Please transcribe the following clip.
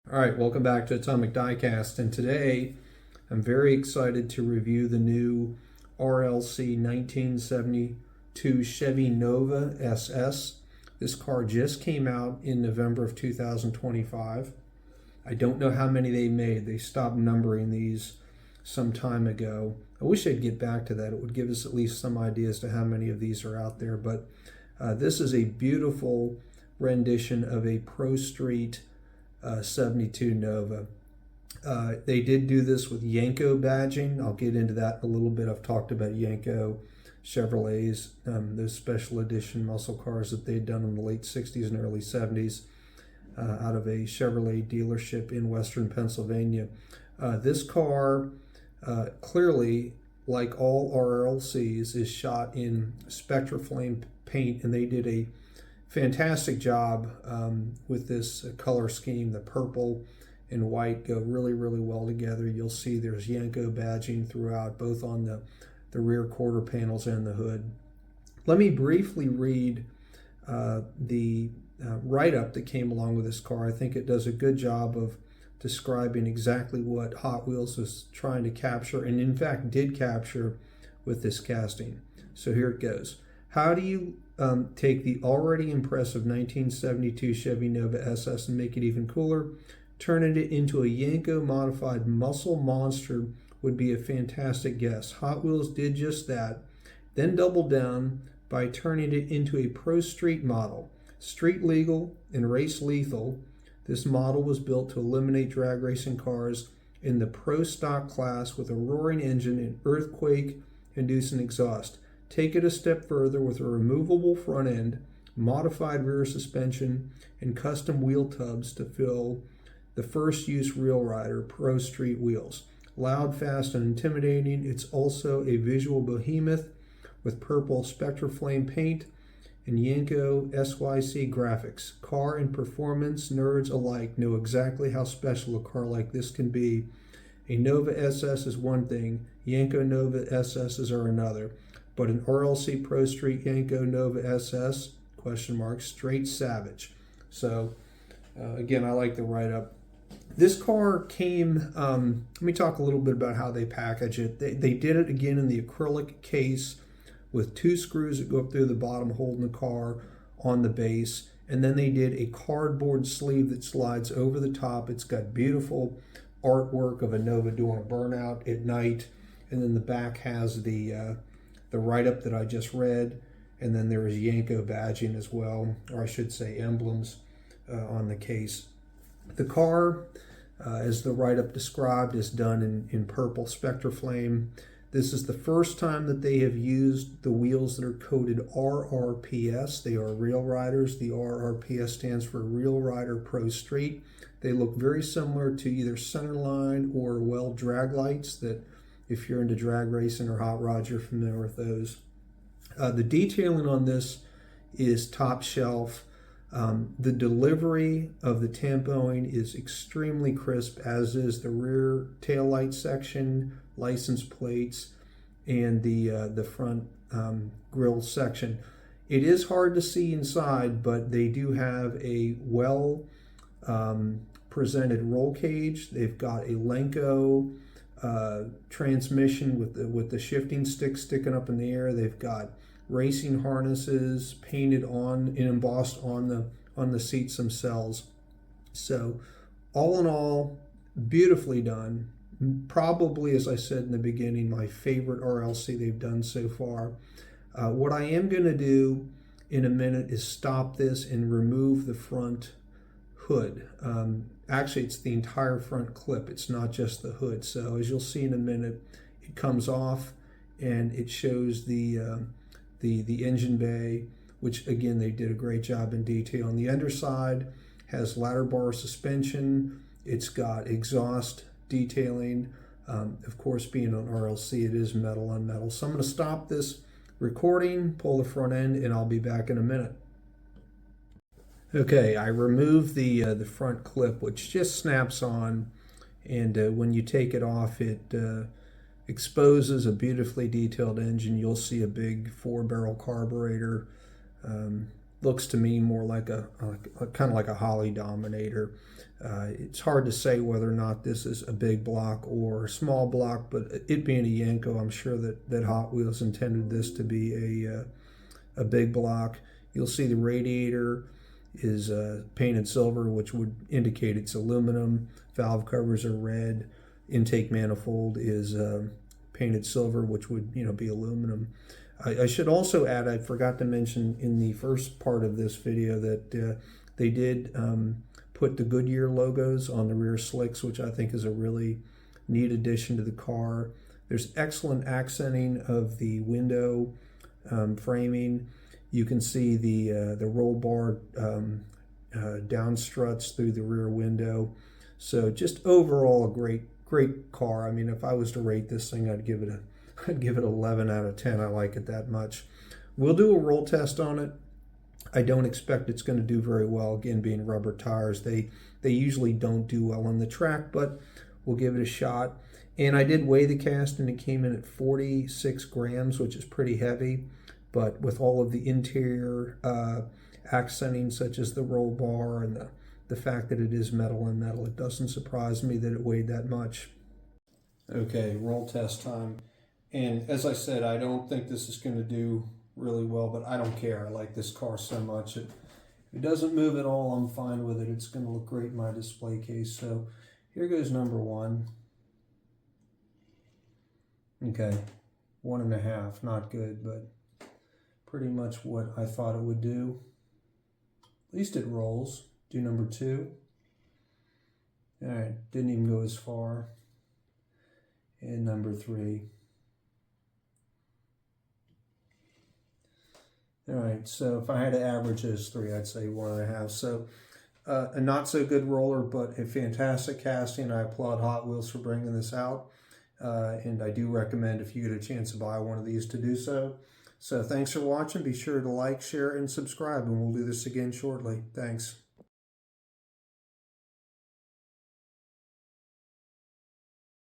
All right, welcome back to Atomic Diecast, and today I'm very excited to review the new RLC 1972 Chevy Nova SS. This car just came out in November of 2025. I don't know how many they made. They stopped numbering these some time ago. I wish I'd get back to that. It would give us at least some idea as to how many of these are out there, but this is a beautiful rendition of a Pro Street 72 Nova. They did do this with Yenko badging. I'll get into that in a little bit. I've talked about Yenko Chevrolets, those special edition muscle cars that they'd done in the late 60s and early 70s out of a Chevrolet dealership in western Pennsylvania. This car, clearly, like all RLCs, is shot in Spectraflame paint, and they did a fantastic job with this color scheme. The purple and white go really, really well together. You'll see there's Yenko badging throughout, both on the rear quarter panels and the hood. Let me briefly read the write-up that came along with this car. I think it does a good job of describing exactly what Hot Wheels was trying to capture, and in fact did capture with this casting. So here it goes. How do you take the already impressive 1972 Chevy Nova SS and make it even cooler? Turning it into a Yenko modified muscle monster would be a fantastic guess. Hot Wheels did just that, then doubled down by turning it into a Pro Street model. Street legal and race lethal, this model was built to eliminate drag racing cars in the Pro Stock class with a roaring engine and earthquake-inducing exhaust. Take it a step further with a removable front end, modified rear suspension, and custom wheel tubs to fill the first-use Real Rider Pro Street wheels. Loud, fast, and intimidating, it's also a visual behemoth with purple Spectraflame paint and Yenko SYC graphics. Car and performance nerds alike know exactly how special a car like this can be. A Nova SS is one thing, Yenko Nova SSs are another. But an RLC Pro Street Yenko Nova SS, straight savage. So again, I like the write-up. This car came, let me talk a little bit about how they package it. They did it again in the acrylic case with two screws that go up through the bottom holding the car on the base. And then they did a cardboard sleeve that slides over the top. It's got beautiful artwork of a Nova doing a burnout at night. And then the back has the write-up that I just read, and then there is Yenko badging as well, or I should say emblems on the case. The car, as the write-up described, is done in purple Spectraflame. This is the first time that they have used the wheels that are coded RRPS. They are Real Riders. The RRPS stands for Real Rider Pro Street. They look very similar to either Centerline or drag lights that, if you're into drag racing or hot rods, you're familiar with those. The detailing on this is top shelf. The delivery of the tampoing is extremely crisp, as is the rear taillight section, license plates, and the front grille section. It is hard to see inside, but they do have a well presented roll cage. They've got a Lenko transmission with the shifting stick sticking up in the air. They've got racing harnesses painted on and embossed on the seats themselves. So all in all, beautifully done. Probably, as I said in the beginning, my favorite RLC they've done so far. What I am going to do in a minute is stop this and remove the front hood. Actually, it's the entire front clip. It's not just the hood. So as you'll see in a minute, it comes off and it shows the engine bay, which again, they did a great job in detail. On the underside has ladder bar suspension. It's got exhaust detailing. Of course, being on RLC, it is metal on metal. So I'm going to stop this recording, pull the front end, and I'll be back in a minute. Okay, I removed the front clip, which just snaps on, and when you take it off, it exposes a beautifully detailed engine. You'll see a big 4-barrel carburetor looks to me more like a kind of like a Holly Dominator. It's hard to say whether or not this is a big block or a small block, but it being a Yenko, I'm sure that Hot Wheels intended this to be a big block. You'll see the radiator is painted silver, which would indicate it's aluminum. Valve covers are red. Intake manifold is painted silver, which would be aluminum. I should also add, I forgot to mention in the first part of this video that they did put the Goodyear logos on the rear slicks, which I think is a really neat addition to the car. There's excellent accenting of the window framing. You can see the roll bar down struts through the rear window. So just overall a great car. I mean, if I was to rate this thing, I'd give it 11 out of 10. I like it that much. We'll do a roll test on it. I don't expect it's going to do very well. Again, being rubber tires, they usually don't do well on the track, but we'll give it a shot. And I did weigh the cast, and it came in at 46 grams, which is pretty heavy. But with all of the interior accenting, such as the roll bar and the fact that it is metal on metal, it doesn't surprise me that it weighed that much. Okay, roll test time. And as I said, I don't think this is going to do really well, but I don't care. I like this car so much. If it doesn't move at all, I'm fine with it. It's going to look great in my display case. So here goes number one. Okay, 1.5, not good, but pretty much what I thought it would do. At least it rolls. Do number two. All right, didn't even go as far. And number three. All right, so if I had to average those three, I'd say 1.5. So a not so good roller, but a fantastic casting. I applaud Hot Wheels for bringing this out. And I do recommend, if you get a chance to buy one of these, to do so. So thanks for watching. Be sure to like, share, and subscribe, and we'll do this again shortly. Thanks.